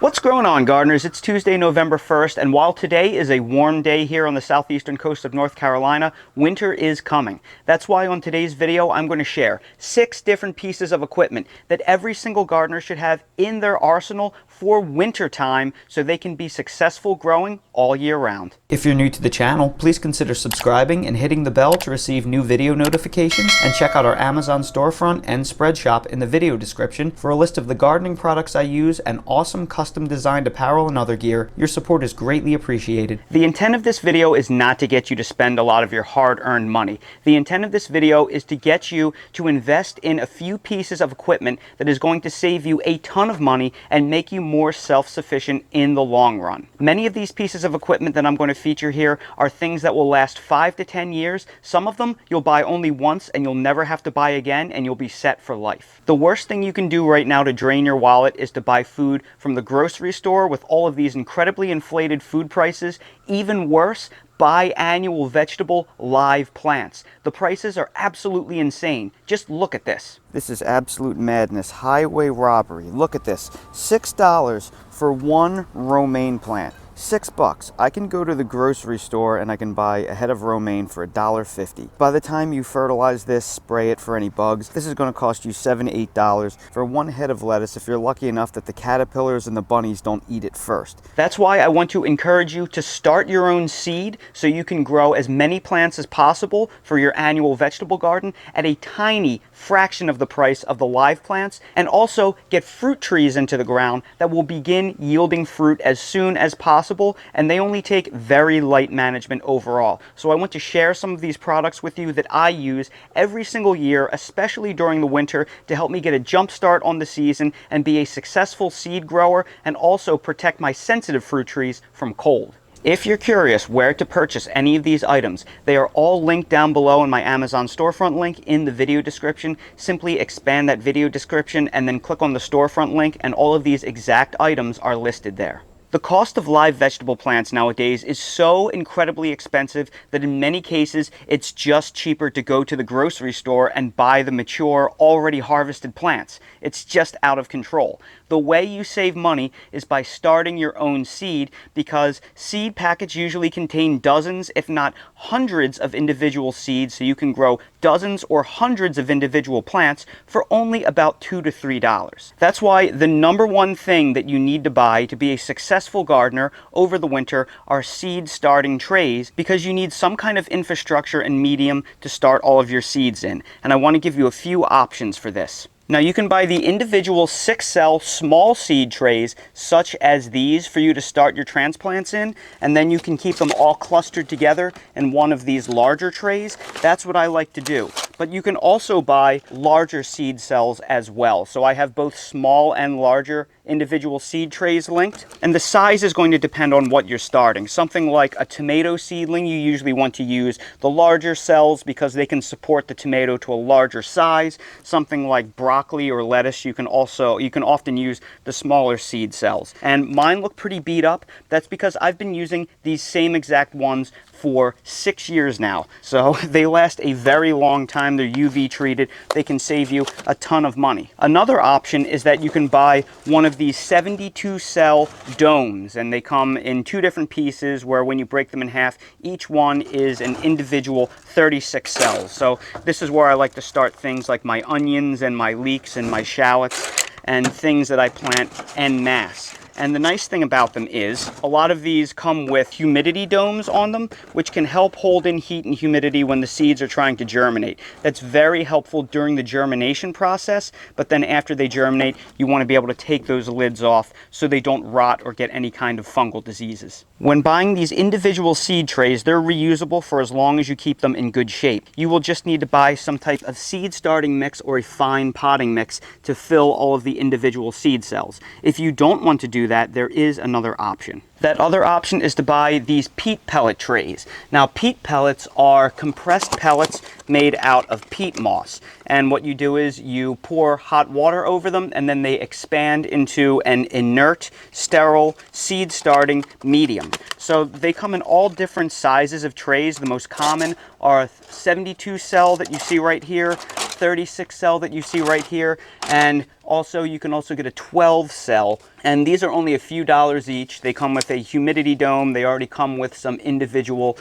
What's going on, gardeners? It's Tuesday, November 1st, and while today is a warm day here on the southeastern coast of North Carolina, winter is coming. That's why on today's video, I'm going to share 6 different pieces of equipment that every single gardener should have in their arsenal for winter time so they can be successful growing all year round. If you're new to the channel, please consider subscribing and hitting the bell to receive new video notifications, and check out our Amazon storefront and spread shop in the video description for a list of the gardening products I use and awesome custom designed apparel and other gear. Your support is greatly appreciated. The intent of this video is not to get you to spend a lot of your hard-earned money. The intent of this video is to get you to invest in a few pieces of equipment that is going to save you a ton of money and make you more self-sufficient in the long run. Many of these pieces of equipment that I'm going to feature here are things that will last 5 to 10 years. Some of them you'll buy only once and you'll never have to buy again, and you'll be set for life. The worst thing you can do right now to drain your wallet is to buy food from the grocery store with all of these incredibly inflated food prices. Even worse, buy annual vegetable live plants. The prices are absolutely insane. Just look at this. This is absolute madness. Highway robbery. Look at this. $6 for one romaine plant. $6. I can go to the grocery store and I can buy a head of romaine for $1.50. By the time you fertilize this, spray it for any bugs, this is going to cost you $7 to $8 for one head of lettuce if you're lucky enough that the caterpillars and the bunnies don't eat it first. That's why I want to encourage you to start your own seed so you can grow as many plants as possible for your annual vegetable garden at a tiny fraction of the price of the live plants, and also get fruit trees into the ground that will begin yielding fruit as soon as possible, and they only take very light management overall. So I want to share some of these products with you that I use every single year, especially during the winter, to help me get a jump start on the season and be a successful seed grower, and also protect my sensitive fruit trees from cold. If you're curious where to purchase any of these items, they are all linked down below in my Amazon storefront link in the video description. Simply expand that video description and then click on the storefront link, and all of these exact items are listed there. The cost of live vegetable plants nowadays is so incredibly expensive that in many cases it's just cheaper to go to the grocery store and buy the mature, already harvested plants. It's just out of control. The way you save money is by starting your own seed, because seed packets usually contain dozens, if not hundreds, of individual seeds, so you can grow dozens or hundreds of individual plants for only about $2 to $3. That's why the number one thing that you need to buy to be a successful gardener over the winter are seed starting trays, because you need some kind of infrastructure and medium to start all of your seeds in. And I want to give you a few options for this. Now, you can buy the individual 6-cell small seed trays such as these for you to start your transplants in, and then you can keep them all clustered together in one of these larger trays. That's what I like to do. But you can also buy larger seed cells as well. So I have both small and larger individual seed trays linked, and the size is going to depend on what you're starting. Something like a tomato seedling, you usually want to use the larger cells because they can support the tomato to a larger size. Something like broccoli or lettuce, you can often use the smaller seed cells. And mine look pretty beat up. That's because I've been using these same exact ones for 6 years now. So they last a very long time. They're UV treated. They can save you a ton of money. Another option is that you can buy one of these 72-cell domes, and they come in 2 different pieces where when you break them in half, each one is an individual 36 cells. So this is where I like to start things like my onions and my leeks and my shallots and things that I plant en masse. And the nice thing about them is a lot of these come with humidity domes on them, which can help hold in heat and humidity when the seeds are trying to germinate. That's very helpful during the germination process, but then after they germinate, you want to be able to take those lids off so they don't rot or get any kind of fungal diseases. When buying these individual seed trays, they're reusable for as long as you keep them in good shape. You will just need to buy some type of seed starting mix or a fine potting mix to fill all of the individual seed cells. If you don't want to do that, there is another option. That other option is to buy these peat pellet trays. Now, peat pellets are compressed pellets made out of peat moss. And what you do is you pour hot water over them, and then they expand into an inert, sterile, seed-starting medium. So they come in all different sizes of trays. The most common are 72 cell that you see right here, 36 cell that you see right here, and also you can also get a 12 cell, and these are only a few dollars each. They come with a humidity dome. They already come with some individual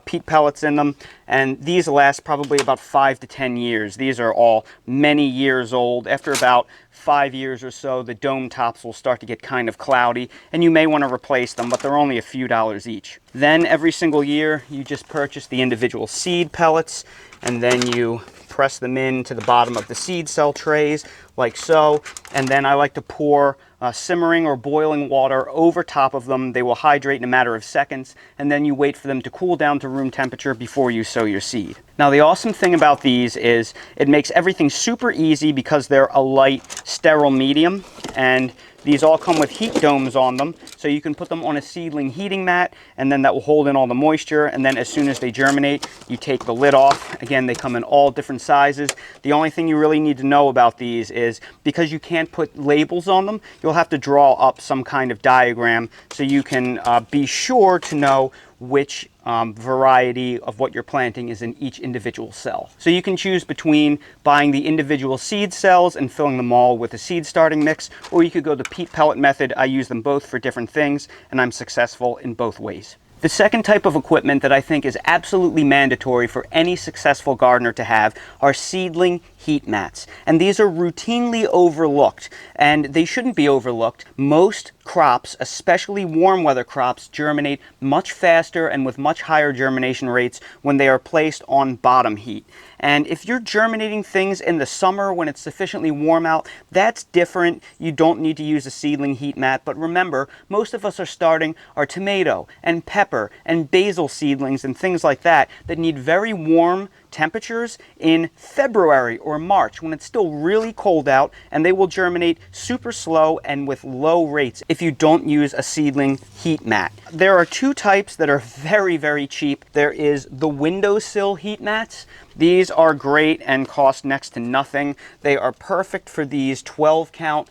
peat pellets in them, and these last probably about 5 to 10 years. These are all many years old. After about 5 years or so, the dome tops will start to get kind of cloudy, and you may want to replace them, but they're only a few dollars each. Then every single year, you just purchase the individual seed pellets, and then you press them into the bottom of the seed cell trays like so, and then I like to pour simmering or boiling water over top of them. They will hydrate in a matter of seconds, and then you wait for them to cool down to room temperature before you sow your seed. Now, the awesome thing about these is it makes everything super easy because they're a light, sterile medium, and these all come with heat domes on them, so you can put them on a seedling heating mat, and then that will hold in all the moisture, and then as soon as they germinate, you take the lid off. Again, they come in all different sizes. The only thing you really need to know about these is because you can't put labels on them, you'll have to draw up some kind of diagram so you can be sure to know which variety of what you're planting is in each individual cell. So you can choose between buying the individual seed cells and filling them all with a seed starting mix, or you could go the peat pellet method. I use them both for different things, and I'm successful in both ways. The second type of equipment that I think is absolutely mandatory for any successful gardener to have are seedling heat mats. And these are routinely overlooked, and they shouldn't be overlooked. Most crops, especially warm weather crops, germinate much faster and with much higher germination rates when they are placed on bottom heat. And if you're germinating things in the summer when it's sufficiently warm out, that's different. You don't need to use a seedling heat mat. But remember, most of us are starting our tomato and pepper and basil seedlings and things like that that need very warm temperatures in February or March when it's still really cold out, and they will germinate super slow and with low rates if you don't use a seedling heat mat. There are two types that are very, very cheap. There is the windowsill heat mats. These are great and cost next to nothing. They are perfect for these 12 count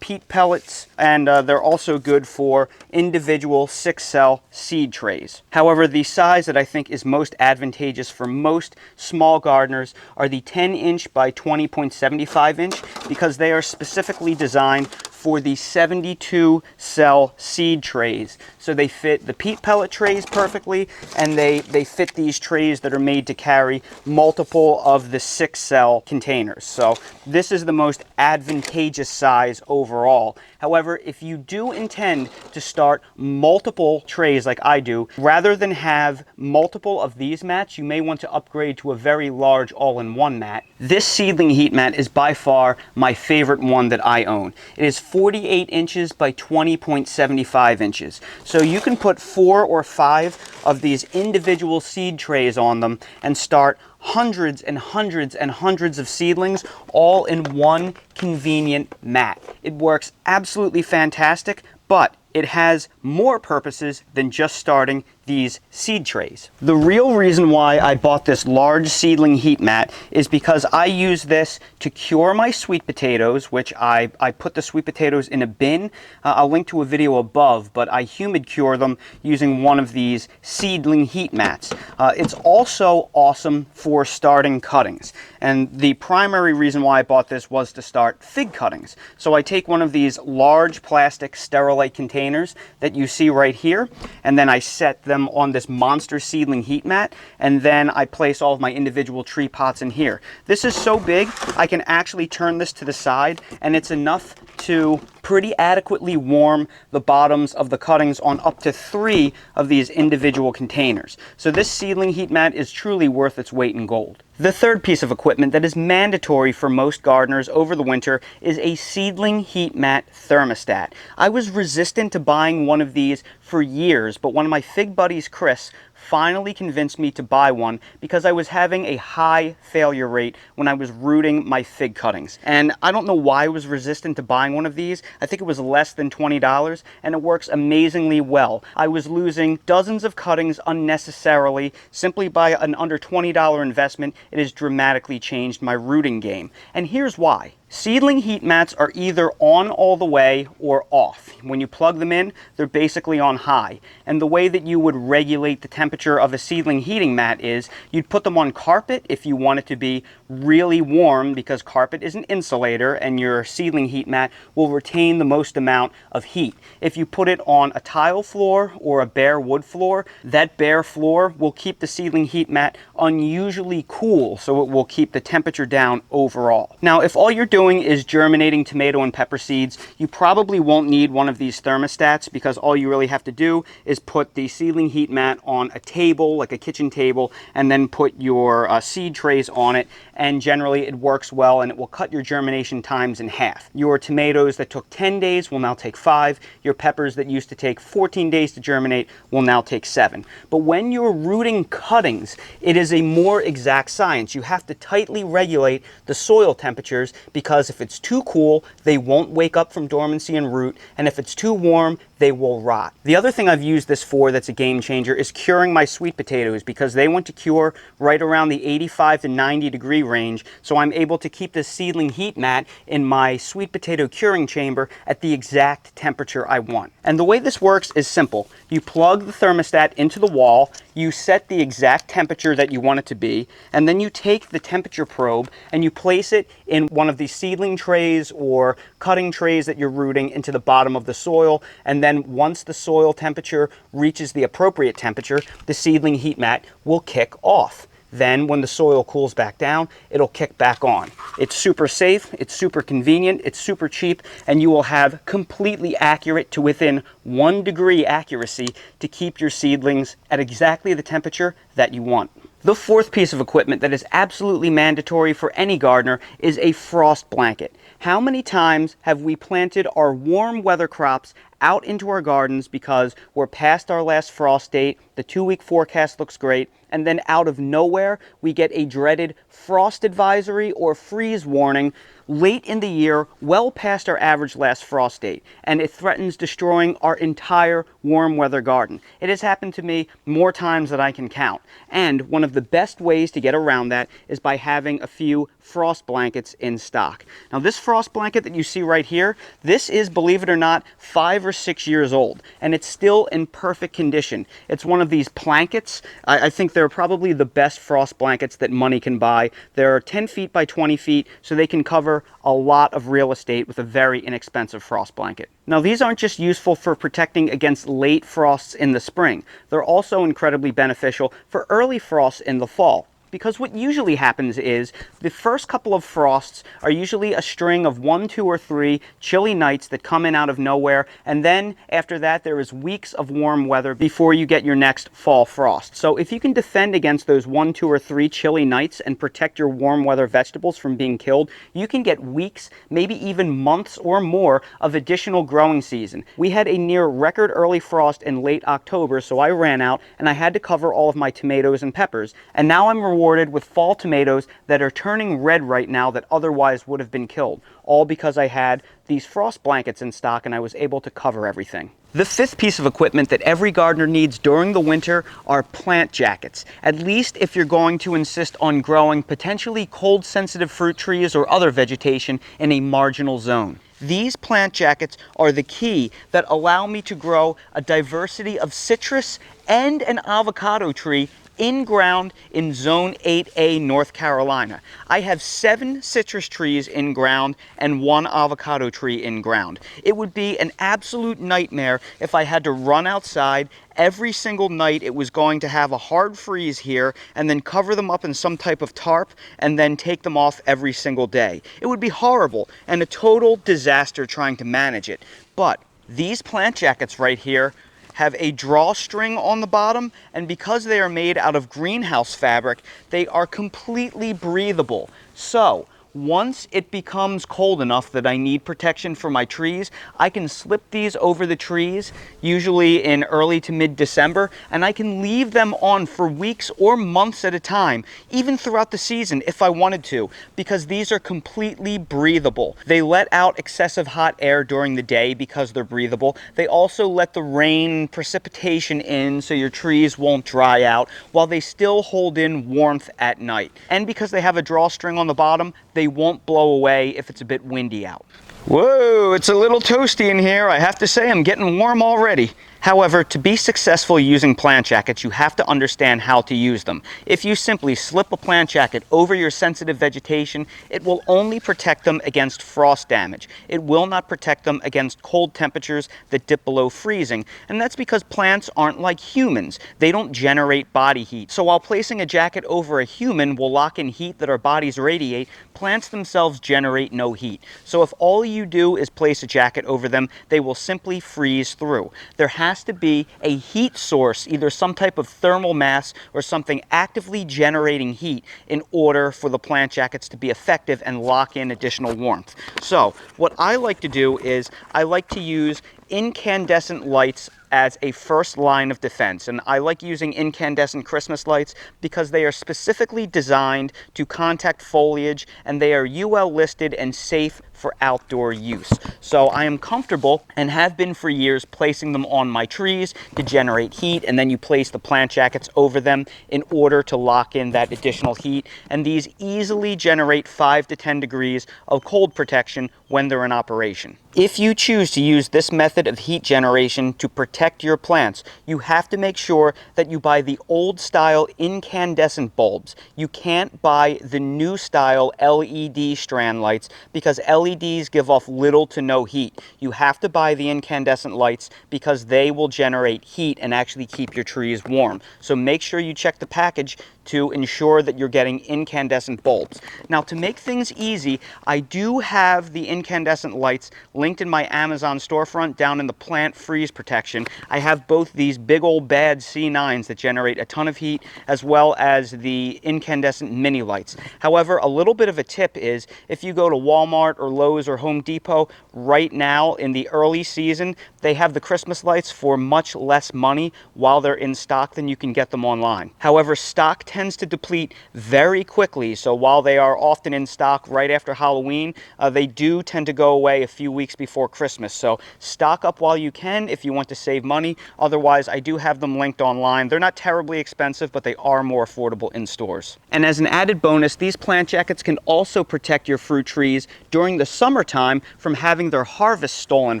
peat pellets, and they're also good for individual 6-cell seed trays. However, the size that I think is most advantageous for most small gardeners are the 10-inch by 20.75 inch because they are specifically designed for the 72 cell seed trays. So they fit the peat pellet trays perfectly, and they fit these trays that are made to carry multiple of the 6-cell containers. So this is the most advantageous size overall. However, if you do intend to start multiple trays like I do, rather than have multiple of these mats, you may want to upgrade to a very large all-in-one mat. This seedling heat mat is by far my favorite one that I own. It is 48 inches by 20.75 inches. So you can put 4 or 5 of these individual seed trays on them and start hundreds and hundreds and hundreds of seedlings all in one convenient mat. It works absolutely fantastic, but it has more purposes than just starting these seed trays. The real reason why I bought this large seedling heat mat is because I use this to cure my sweet potatoes, which I put the sweet potatoes in a bin. I'll link to a video above, but I humid cure them using one of these seedling heat mats. It's also awesome for starting cuttings, and the primary reason why I bought this was to start fig cuttings. So I take one of these large plastic Sterilite containers that you see right here, and then I set them on this monster seedling heat mat, and then I place all of my individual tree pots in here. This is so big I can actually turn this to the side, and it's enough to pretty adequately warm the bottoms of the cuttings on up to 3 of these individual containers. So this seedling heat mat is truly worth its weight in gold. The third piece of equipment that is mandatory for most gardeners over the winter is a seedling heat mat thermostat. I was resistant to buying one of these for years, but one of my fig buddies, Chris, finally convinced me to buy one because I was having a high failure rate when I was rooting my fig cuttings. And I don't know why I was resistant to buying one of these. I think it was less than $20, and it works amazingly well. I was losing dozens of cuttings unnecessarily simply by an under $20 investment. It has dramatically changed my rooting game. And here's why. Seedling heat mats are either on all the way or off. When you plug them in, they're basically on high. And the way that you would regulate the temperature of a seedling heating mat is you'd put them on carpet if you want it to be really warm, because carpet is an insulator and your seedling heat mat will retain the most amount of heat. If you put it on a tile floor or a bare wood floor, that bare floor will keep the seedling heat mat unusually cool, so it will keep the temperature down overall. Now, if all you're doing is germinating tomato and pepper seeds, you probably won't need one of these thermostats, because all you really have to do is put the seedling heat mat on a table, like a kitchen table, and then put your seed trays on it, and generally it works well and it will cut your germination times in half. Your tomatoes that took 10 days will now take 5. Your peppers that used to take 14 days to germinate will now take 7. But when you're rooting cuttings, it is a more exact science. You have to tightly regulate the soil temperatures, because if it's too cool, they won't wake up from dormancy and root, and if it's too warm, they will rot. The other thing I've used this for that's a game changer is curing my sweet potatoes, because they want to cure right around the 85 to 90 degree range, so I'm able to keep this seedling heat mat in my sweet potato curing chamber at the exact temperature I want. And the way this works is simple. You plug the thermostat into the wall, you set the exact temperature that you want it to be, and then you take the temperature probe and you place it in one of these seedling trays or cutting trays that you're rooting into the bottom of the soil, and then once the soil temperature reaches the appropriate temperature, the seedling heat mat will kick off. Then when the soil cools back down, it'll kick back on. It's super safe, it's super convenient, it's super cheap, and you will have completely accurate to within 1 degree accuracy to keep your seedlings at exactly the temperature that you want. The fourth piece of equipment that is absolutely mandatory for any gardener is a frost blanket. How many times have we planted our warm weather crops out into our gardens because we're past our last frost date, the 2-week forecast looks great, and then out of nowhere we get a dreaded frost advisory or freeze warning late in the year, well past our average last frost date, and it threatens destroying our entire warm weather garden. It has happened to me more times than I can count, and one of the best ways to get around that is by having a few frost blankets in stock. Now, this frost blanket that you see right here, this is, believe it or not, 5 or 6 years old, and it's still in perfect condition. It's one of these blankets. I think they're probably the best frost blankets that money can buy. They're 10 feet by 20 feet, so they can cover a lot of real estate with a very inexpensive frost blanket. Now, these aren't just useful for protecting against late frosts in the spring. They're also incredibly beneficial for early frosts in the fall. Because what usually happens is the first couple of frosts are usually a string of 1, 2, or 3 chilly nights that come in out of nowhere, and then after that there is weeks of warm weather before you get your next fall frost. So if you can defend against those 1, 2, or 3 chilly nights and protect your warm weather vegetables from being killed, you can get weeks, maybe even months or more of additional growing season. We had a near record early frost in late October, so I ran out and I had to cover all of my tomatoes and peppers, and now I'm rewarded with fall tomatoes that are turning red right now that otherwise would have been killed, all because I had these frost blankets in stock and I was able to cover everything. The fifth piece of equipment that every gardener needs during the winter are plant jackets, at least if you're going to insist on growing potentially cold-sensitive fruit trees or other vegetation in a marginal zone. These plant jackets are the key that allow me to grow a diversity of citrus and an avocado tree in ground in Zone 8A, North Carolina. I have 7 citrus trees in ground and 1 avocado tree in ground. It would be an absolute nightmare if I had to run outside every single night. It was going to have a hard freeze here and then cover them up in some type of tarp and then take them off every single day. It would be horrible and a total disaster trying to manage it. But these plant jackets right here have a drawstring on the bottom, and because they are made out of greenhouse fabric, they are completely breathable. So Once it becomes cold enough that I need protection for my trees, I can slip these over the trees, usually in early to mid-December, and I can leave them on for weeks or months at a time, even throughout the season if I wanted to, because these are completely breathable. They let out excessive hot air during the day because they're breathable. They also let the rain, precipitation in so your trees won't dry out, while they still hold in warmth at night. And because they have a drawstring on the bottom, they won't blow away if it's a bit windy out. Whoa, it's a little toasty in here. I have to say, I'm getting warm already. However, to be successful using plant jackets, you have to understand how to use them. If you simply slip a plant jacket over your sensitive vegetation, it will only protect them against frost damage. It will not protect them against cold temperatures that dip below freezing, and that's because plants aren't like humans. They don't generate body heat. So while placing a jacket over a human will lock in heat that our bodies radiate, plants themselves generate no heat. So if all you do is place a jacket over them, they will simply freeze through. There has to be a heat source, either some type of thermal mass or something actively generating heat in order for the plant jackets to be effective and lock in additional warmth. So what I like to do is I like to use incandescent lights as a first line of defense. And I like using incandescent Christmas lights because they are specifically designed to contact foliage, and they are UL listed and safe for outdoor use. So I am comfortable, and have been for years, placing them on my trees to generate heat, and then you place the plant jackets over them in order to lock in that additional heat. And these easily generate 5 to 10 degrees of cold protection when they're in operation. If you choose to use this method of heat generation to protect your plants, you have to make sure that you buy the old style incandescent bulbs. You can't buy the new style LED strand lights because LEDs give off little to no heat. You have to buy the incandescent lights because they will generate heat and actually keep your trees warm. So make sure you check the package to ensure that you're getting incandescent bulbs. Now, to make things easy, I do have the incandescent lights linked in my Amazon storefront down in the plant freeze protection. I have both these big old bad C9s that generate a ton of heat, as well as the incandescent mini lights. However, a little bit of a tip is if you go to Walmart or Lowe's or Home Depot right now in the early season, they have the Christmas lights for much less money while they're in stock than you can get them online. However, stock tends to deplete very quickly, so while they are often in stock right after Halloween, they do tend to go away a few weeks before Christmas. So stock up while you can if you want to save money. Otherwise, I do have them linked online. They're not terribly expensive, but they are more affordable in stores. And as an added bonus, these plant jackets can also protect your fruit trees during the summertime from having their harvest stolen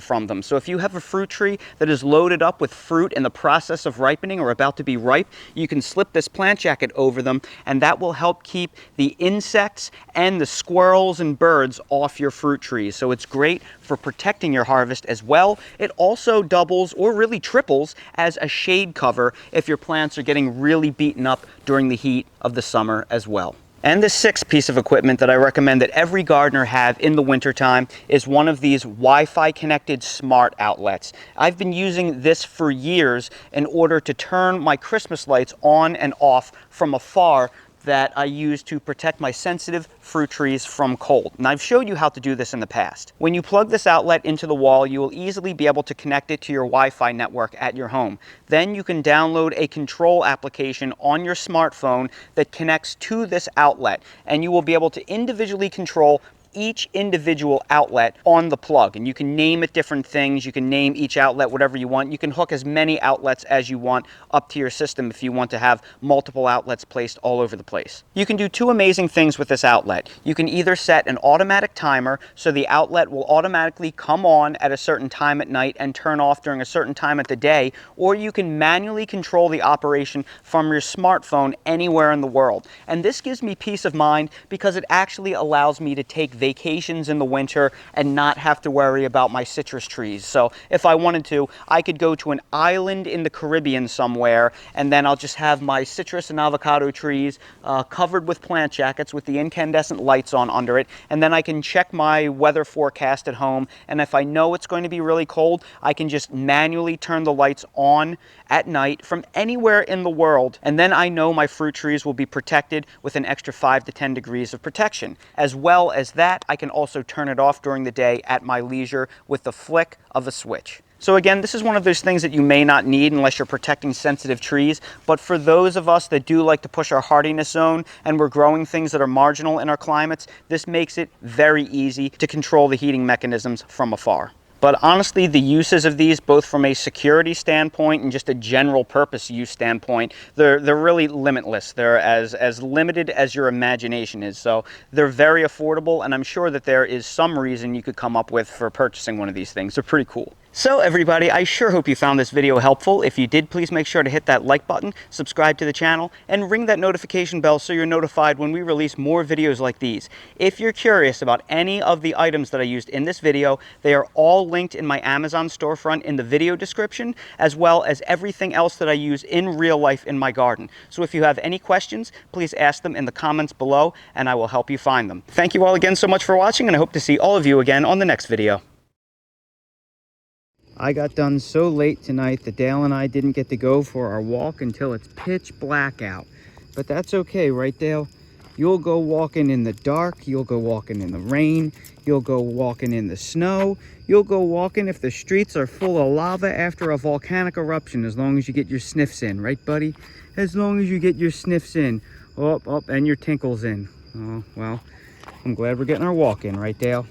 from them. So if you have a fruit tree that is loaded up with fruit in the process of ripening or about to be ripe, you can slip this plant jacket over them, and that will help keep the insects and the squirrels and birds off your fruit trees. So it's great for protecting your harvest as well. It also doubles or really triples as a shade cover if your plants are getting really beaten up during the heat of the summer as well. And the sixth piece of equipment that I recommend that every gardener have in the wintertime is one of these Wi-Fi connected smart outlets. I've been using this for years in order to turn my Christmas lights on and off from afar that I use to protect my sensitive fruit trees from cold. And I've showed you how to do this in the past. When you plug this outlet into the wall, you will easily be able to connect it to your Wi-Fi network at your home. Then you can download a control application on your smartphone that connects to this outlet, and you will be able to individually control each individual outlet on the plug, and you can name it different things. You can name each outlet whatever you want. You can hook as many outlets as you want up to your system if you want to have multiple outlets placed all over the place. You can do two amazing things with this outlet. You can either set an automatic timer so the outlet will automatically come on at a certain time at night and turn off during a certain time at the day, or you can manually control the operation from your smartphone anywhere in the world. And this gives me peace of mind because it actually allows me to take vacations in the winter and not have to worry about my citrus trees. So if I wanted to, I could go to an island in the Caribbean somewhere, and then I'll just have my citrus and avocado trees covered with plant jackets with the incandescent lights on under it, and then I can check my weather forecast at home, and if I know it's going to be really cold, I can just manually turn the lights on at night from anywhere in the world, and then I know my fruit trees will be protected with an extra 5 to 10 degrees of protection. As well as that, I can also turn it off during the day at my leisure with the flick of a switch. So again, this is one of those things that you may not need unless you're protecting sensitive trees, but for those of us that do like to push our hardiness zone and we're growing things that are marginal in our climates, this makes it very easy to control the heating mechanisms from afar. But honestly, the uses of these, both from a security standpoint and just a general purpose use standpoint, they're really limitless. They're as limited as your imagination is. So they're very affordable, and I'm sure that there is some reason you could come up with for purchasing one of these things. They're pretty cool. So everybody, I sure hope you found this video helpful. If you did, please make sure to hit that like button, subscribe to the channel, and ring that notification bell so you're notified when we release more videos like these. If you're curious about any of the items that I used in this video, they are all linked in my Amazon storefront in the video description, as well as everything else that I use in real life in my garden. So if you have any questions, please ask them in the comments below, and I will help you find them. Thank you all again so much for watching, and I hope to see all of you again on the next video. I got done so late tonight that Dale and I didn't get to go for our walk until it's pitch black out. But that's okay, right, Dale? You'll go walking in the dark, you'll go walking in the rain, you'll go walking in the snow, you'll go walking if the streets are full of lava after a volcanic eruption, as long as you get your sniffs in, right, buddy? As long as you get your sniffs in. Oh, and your tinkles in. Oh, well, I'm glad we're getting our walk in, right, Dale?